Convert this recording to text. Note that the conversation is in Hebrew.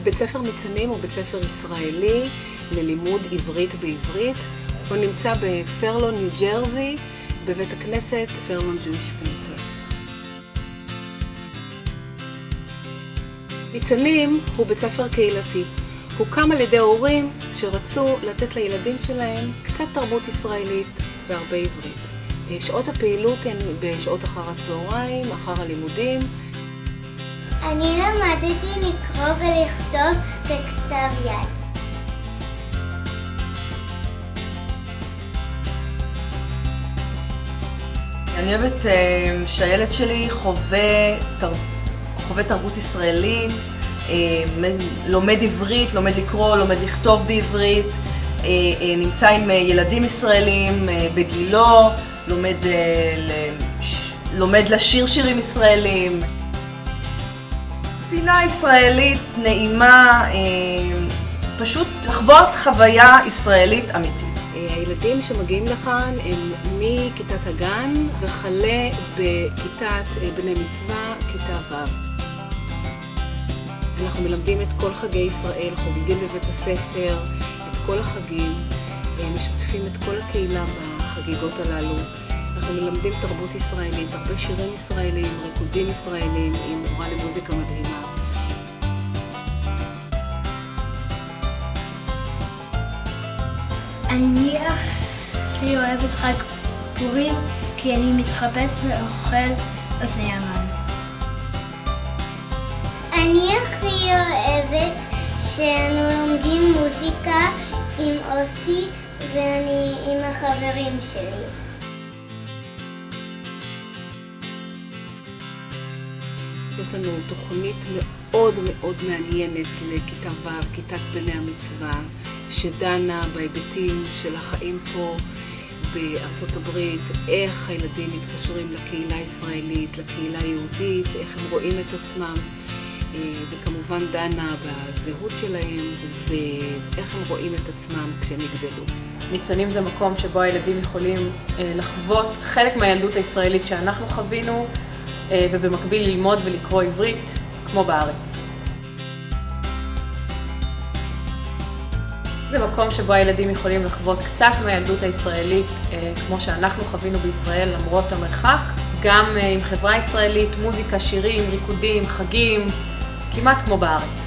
בית ספר ניצנים הוא בית ספר ישראלי ללימוד עברית בעברית. הוא נמצא בפרלון, ניו ג'רזי, בבית הכנסת פרלון ג'ויש סנטר. ניצנים הוא בית ספר קהילתי. הוקם על ידי הורים שרצו לתת לילדים שלהם קצת תרבות ישראלית והרבה עברית. שעות הפעילות הן בשעות אחר הצהריים, אחר הלימודים. אני למדתי לקרוא ולכתוב בכתב יד. אני אוהבת שהילד שלי חווה תרבות ישראלית, לומד עברית, לומד לקרוא, לומד לכתוב בעברית, נמצא עם ילדים ישראלים בגילו, לומד לשיר שירים ישראלים. פינה ישראלית נעימה, פשוט לחוות חוויה ישראלית אמיתית. הילדים שמגיעים לכאן הם מכיתת הגן וכלה בכיתת בני מצווה, כיתה ו'. אנחנו מלמדים את כל חגי ישראל, חוגגים בבית הספר, את כל החגים, משתפים את כל הקהילה בחגיגות הללו. אנחנו מלמדים תרבות ישראלית, הרבה שירים ישראלים, ריקודים ישראלים, עם מורה למוזיקה מדהימה. אני הכי אוהבת חג פורים כי אני מתחפש ואוכל אוזני המן. אני הכי אוהבת שאנו לומדים מוזיקה עם אוסי ואני עם החברים שלי. יש לנו תוכנית מאוד מאוד מעניינת לכיתה ו', כיתת בני המצווה, שדנה בהיבטים של החיים פה בארצות הברית, איך הילדים מתקשרים לקהילה הישראלית, לקהילה היהודית, איך הם רואים את עצמם, וכמובן דנה בזהות שלהם ואיך הם רואים את עצמם כשהם יגדלו. ניצנים זה מקום שבו הילדים יכולים לחוות חלק מהילדות הישראלית שאנחנו חווינו, ובמקביל ללמוד ולקרוא עברית כמו בארץ. זה מקום שבו הילדים יכולים לחוות קצת מהילדות הישראלית כמו שאנחנו חווינו בישראל למרות המרחק, גם עם חברה ישראלית, מוזיקה, שירים, ריקודים, חגים, כמעט כמו בארץ.